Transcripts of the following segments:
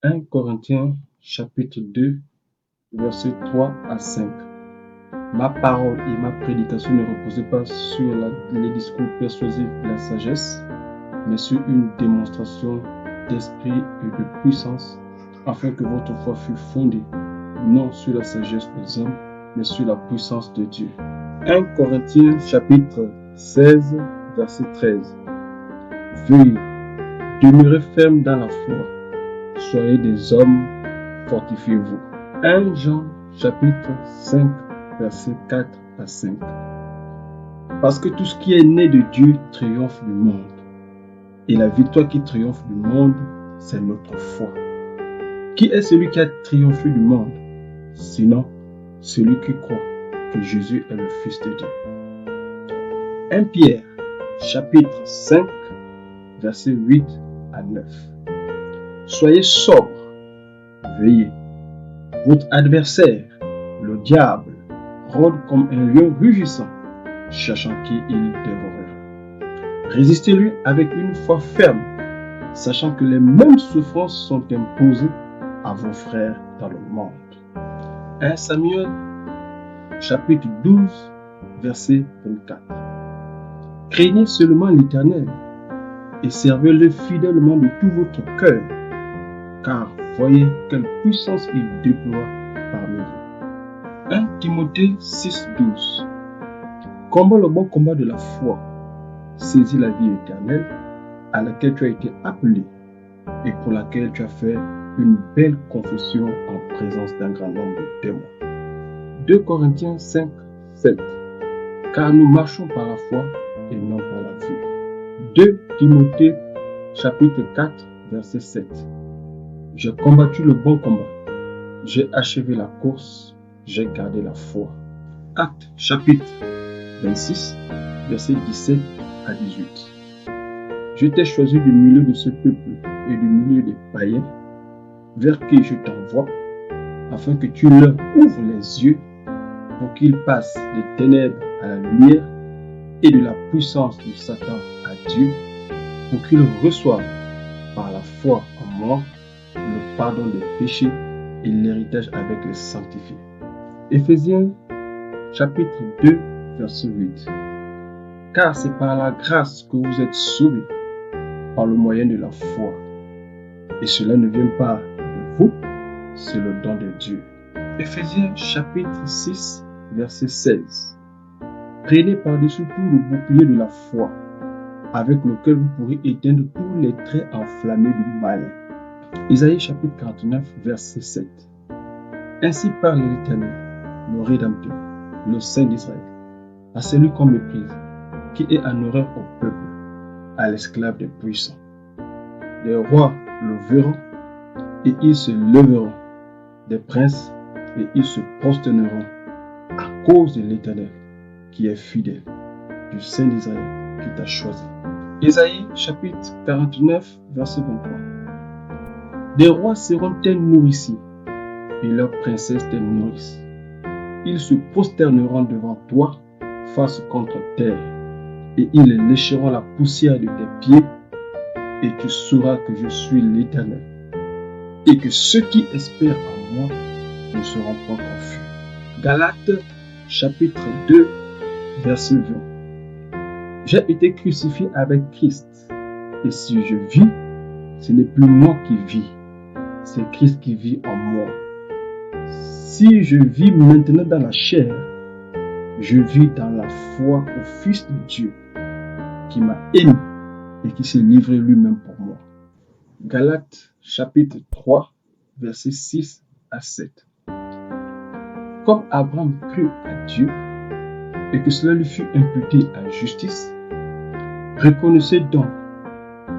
1 Corinthiens chapitre 2, versets 3 à 5. Ma parole et ma prédication ne reposaient pas sur les discours persuasifs de la sagesse, mais sur une démonstration d'esprit et de puissance, afin que votre foi fût fondée, non sur la sagesse des hommes, mais sur la puissance de Dieu. 1 Corinthiens chapitre 16, verset 13. Veuillez demeurer ferme dans la foi. Soyez des hommes, fortifiez-vous. 1 Jean chapitre 5, verset 4 à 5. Parce que tout ce qui est né de Dieu triomphe du monde. Et la victoire qui triomphe du monde, c'est notre foi. Qui est celui qui a triomphé du monde? Sinon, celui qui croit que Jésus est le Fils de Dieu. 1 Pierre chapitre 5, verset 8 à 9. Soyez sobres, veillez. Votre adversaire, le diable, rôde comme un lion rugissant, cherchant qui il dévorera. Résistez-lui avec une foi ferme, sachant que les mêmes souffrances sont imposées à vos frères dans le monde. 1 Samuel, chapitre 12, verset 24. Craignez seulement l'Éternel et servez-le fidèlement de tout votre cœur, car voyez quelle puissance il déploie parmi vous. 1 Timothée 6, 12. Combat le bon combat de la foi, saisis la vie éternelle à laquelle tu as été appelé et pour laquelle tu as fait une belle confession en présence d'un grand nombre de témoins. 2 Corinthiens 5, 7. Car nous marchons par la foi et non par la vue. 2 Timothée chapitre 4, verset 7. J'ai combattu le bon combat, j'ai achevé la course, j'ai gardé la foi. Actes chapitre 26, verset 17 à 18. Je t'ai choisi du milieu de ce peuple et du milieu des païens, vers qui je t'envoie, afin que tu leur ouvres les yeux pour qu'ils passent des ténèbres à la lumière et de la puissance de Satan à Dieu, pour qu'ils reçoivent par la foi en moi le pardon des péchés et l'héritage avec les sanctifiés. Éphésiens chapitre 2, verset 8. Car c'est par la grâce que vous êtes sauvés, par le moyen de la foi. Et cela ne vient pas de vous, c'est le don de Dieu. Éphésiens chapitre 6, verset 16. Prenez par-dessus tout le bouclier de la foi, avec lequel vous pourrez éteindre tous les traits enflammés du mal. Isaïe chapitre 49, verset 7. Ainsi parle l'Éternel, le Rédempteur, le Saint d'Israël, à celui qu'on méprise, qui est en horreur au peuple, à l'esclave des puissants. Les rois le verront et ils se leveront, des princes et ils se prosterneront à cause de l'Éternel qui est fidèle, du Saint d'Israël qui t'a choisi. Isaïe chapitre 49, verset 23. Des rois seront tes nourriciers et leurs princesses tes nourrices. Ils se prosterneront devant toi face contre terre et ils lécheront la poussière de tes pieds et tu sauras que je suis l'Éternel et que ceux qui espèrent en moi ne seront pas confus. Galates chapitre 2, verset 20. J'ai été crucifié avec Christ et si je vis, ce n'est plus moi qui vis, c'est Christ qui vit en moi. Si je vis maintenant dans la chair, je vis dans la foi au Fils de Dieu qui m'a aimé et qui s'est livré lui-même pour moi. Galates chapitre 3, versets 6 à 7. Comme Abraham crut à Dieu et que cela lui fut imputé à justice, reconnaissez donc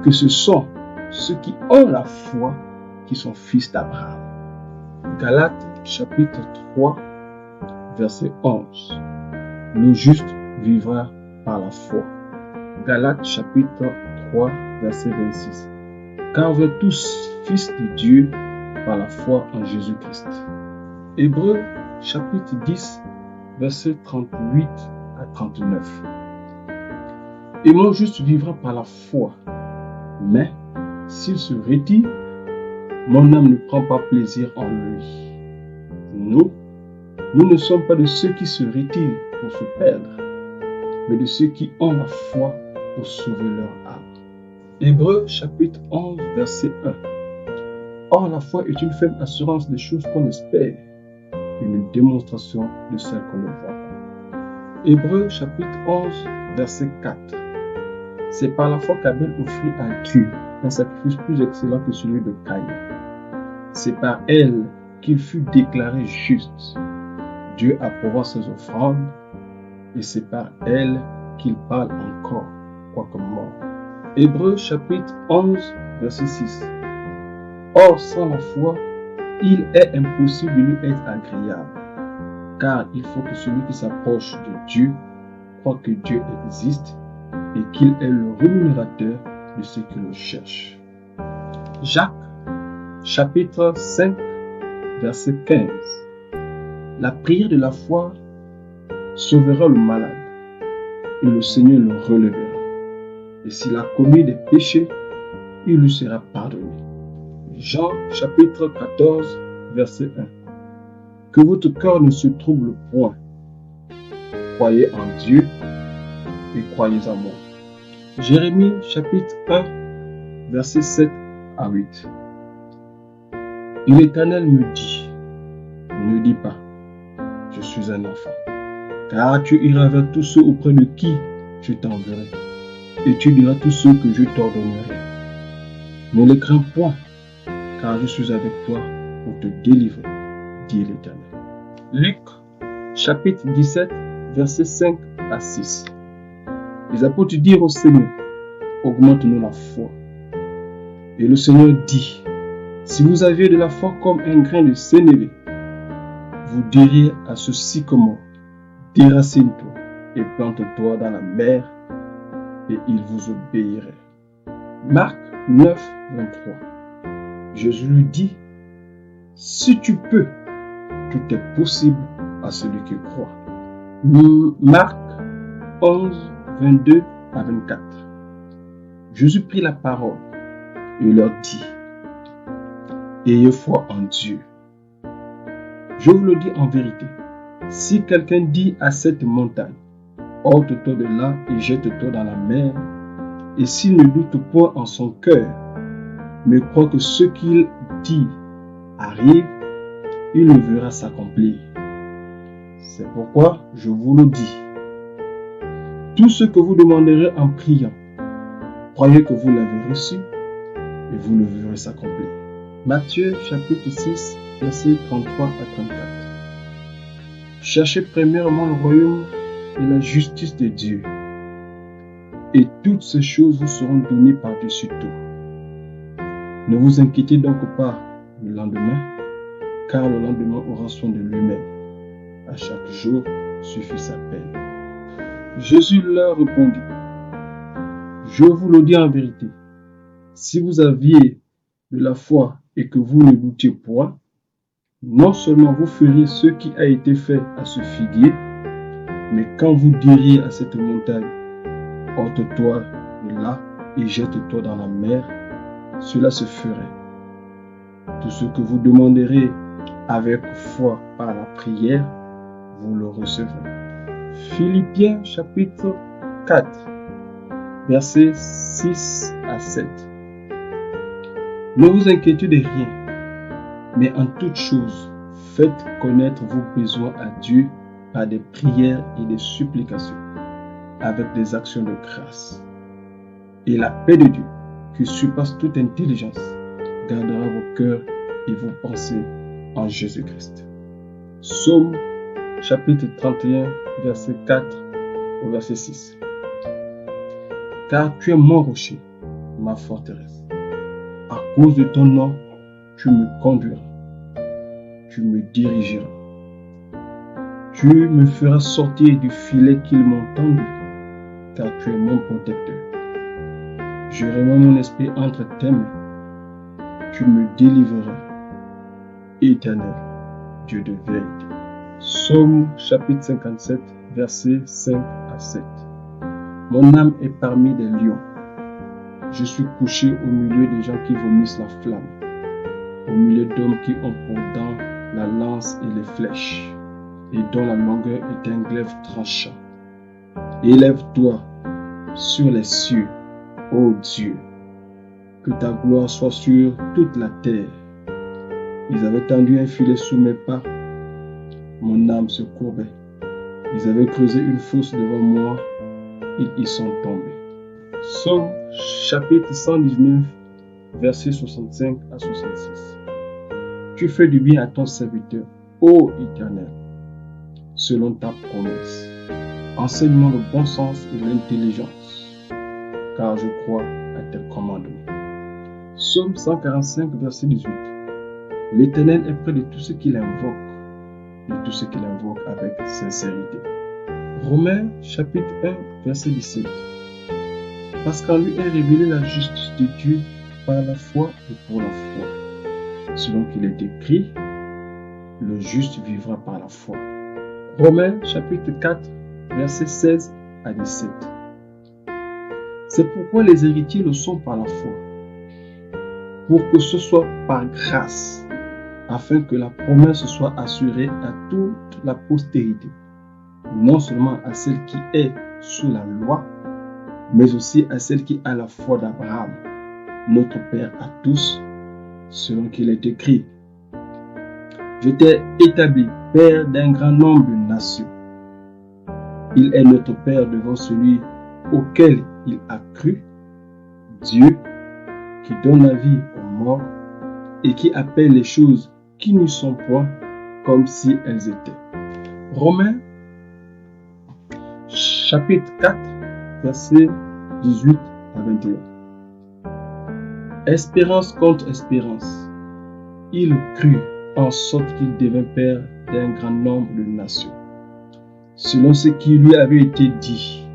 que ce sont ceux qui ont la foi qui sont fils d'Abraham. Galates chapitre 3, verset 11. Le juste vivra par la foi. Galates chapitre 3, verset 26. Car vous êtes tous fils de Dieu par la foi en Jésus-Christ. Hébreux chapitre 10, verset 38 à 39. Et mon juste vivra par la foi, mais s'il se retire, Mon âme ne prend pas plaisir en lui. Nous ne sommes pas de ceux qui se retirent pour se perdre, mais de ceux qui ont la foi pour sauver leur âme. Hébreux chapitre 11, verset 1. Or, la foi est une ferme assurance des choses qu'on espère, une démonstration de celles qu'on ne voit pas. Hébreux chapitre 11, verset 4. C'est par la foi qu'Abel offrit à Dieu un sacrifice plus excellent que celui de Caïn. C'est par elle qu'il fut déclaré juste. Dieu approuva ses offrandes, et c'est par elle qu'il parle encore, quoique mort. Hébreux chapitre 11, verset 6. Or, sans la foi, il est impossible de lui être agréable, car il faut que celui qui s'approche de Dieu croit que Dieu existe et qu'il est le rémunérateur de ceux qui le cherchent. Jacques chapitre 5, verset 15. La prière de la foi sauvera le malade, et le Seigneur le relèvera. Et s'il a commis des péchés, il lui sera pardonné. Jean chapitre 14, verset 1. Que votre cœur ne se trouble point. Croyez en Dieu et croyez en moi. Jérémie chapitre 1, verset 7 à 8. Et l'Éternel me dit, ne dis pas, je suis un enfant, car tu iras vers tous ceux auprès de qui je t'enverrai, et tu diras tous ceux que je t'ordonnerai. Ne les crains point, car je suis avec toi pour te délivrer, dit l'Éternel. Luc chapitre 17, versets 5 à 6. Les apôtres dirent au Seigneur, augmente-nous la foi. Et le Seigneur dit, si vous aviez de la foi comme un grain de sénévé, vous diriez à ce sycomore, déracine-toi et plante-toi dans la mer, et il vous obéirait. Marc 9, 23. Jésus lui dit, si tu peux, tout est possible à celui qui croit. Marc 11, 22 à 24. Jésus prit la parole et leur dit, ayez foi en Dieu. Je vous le dis en vérité, si quelqu'un dit à cette montagne, ôte-toi de là et jette-toi dans la mer, et s'il ne doute point en son cœur, mais croit que ce qu'il dit arrive, il le verra s'accomplir. C'est pourquoi je vous le dis. Tout ce que vous demanderez en priant, croyez que vous l'avez reçu, et vous le verrez s'accomplir. Matthieu chapitre 6, versets 33 à 34. Cherchez premièrement le royaume et la justice de Dieu, et toutes ces choses vous seront données par-dessus tout. Ne vous inquiétez donc pas du lendemain, car le lendemain aura soin de lui-même. À chaque jour suffit sa peine. Jésus leur répondit, je vous le dis en vérité, si vous aviez de la foi et que vous ne doutiez point, non seulement vous feriez ce qui a été fait à ce figuier, mais quand vous diriez à cette montagne, ôte-toi de là et jette-toi dans la mer, cela se ferait. Tout ce que vous demanderez avec foi par la prière, vous le recevrez. Philippiens chapitre 4, versets 6 à 7. Ne vous inquiétez de rien, mais en toute chose, faites connaître vos besoins à Dieu par des prières et des supplications, avec des actions de grâce. Et la paix de Dieu, qui surpasse toute intelligence, gardera vos cœurs et vos pensées en Jésus-Christ. Psaume chapitre 31, verset 4 au verset 6. Car tu es mon rocher, ma forteresse. À cause de ton nom, tu me conduiras, tu me dirigeras. Tu me feras sortir du filet qu'ils m'ont tendu, car tu es mon protecteur. Je remets mon esprit entre tes mains. Tu me délivreras, Éternel, Dieu de vérité. Psaume chapitre 57, versets 5 à 7. Mon âme est parmi des lions. Je suis couché au milieu des gens qui vomissent la flamme. au milieu d'hommes qui ont pour dents la lance et les flèches, et dont la longueur est un glaive tranchant. Élève-toi sur les cieux, ô Dieu, que ta gloire soit sur toute la terre. Ils avaient tendu un filet sous mes pas, mon âme se courbait. Ils avaient creusé une fosse devant moi, ils y sont tombés. Psaume chapitre 119, versets 65 à 66. Tu fais du bien à ton serviteur, ô Éternel, selon ta promesse. Enseigne-moi le bon sens et l'intelligence, car je crois à tes commandements. Psaume 145, verset 18. L'Éternel est près de tous ceux qui l'invoquent, de tous ceux qui l'invoquent avec sincérité. Romains chapitre 1, verset 17. Parce qu'en lui est révélée la justice de Dieu par la foi et pour la foi. Selon qu'il est écrit, le juste vivra par la foi. Romains chapitre 4, versets 16 à 17. C'est pourquoi les héritiers le sont par la foi, pour que ce soit par grâce, afin que la promesse soit assurée à toute la postérité, non seulement à celle qui est sous la loi, mais aussi à celle qui a la foi d'Abraham, notre Père à tous, selon qu'il est écrit. Je t'ai établi Père d'un grand nombre de nations. Il est notre Père devant celui auquel il a cru, Dieu qui donne la vie aux morts et qui appelle les choses qui n'y sont point comme si elles étaient. Romains chapitre 4, versets 18 à 21. Espérance contre espérance. Il crut en sorte qu'il devint père d'un grand nombre de nations. Selon ce qui lui avait été dit,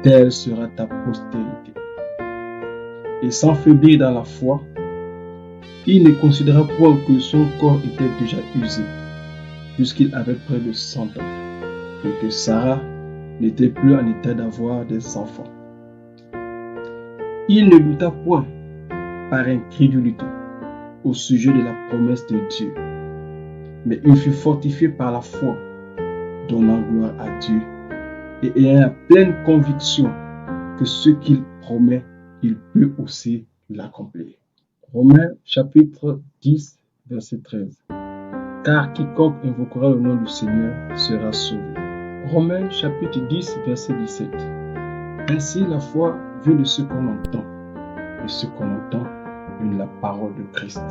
telle sera ta postérité. Et sans faiblir dans la foi, il ne considéra point que son corps était déjà usé, puisqu'il avait près de 100 ans, et que Sarah n'était plus en état d'avoir des enfants. Il ne douta point par incrédulité au sujet de la promesse de Dieu, mais il fut fortifié par la foi, donnant gloire à Dieu, et ayant la pleine conviction que ce qu'il promet, il peut aussi l'accomplir. Romains chapitre 10, verset 13. Car quiconque invoquera le nom du Seigneur sera sauvé. Romains chapitre 10, verset 17. Ainsi la foi vient de ce qu'on entend, et ce qu'on entend vient de la parole de Christ.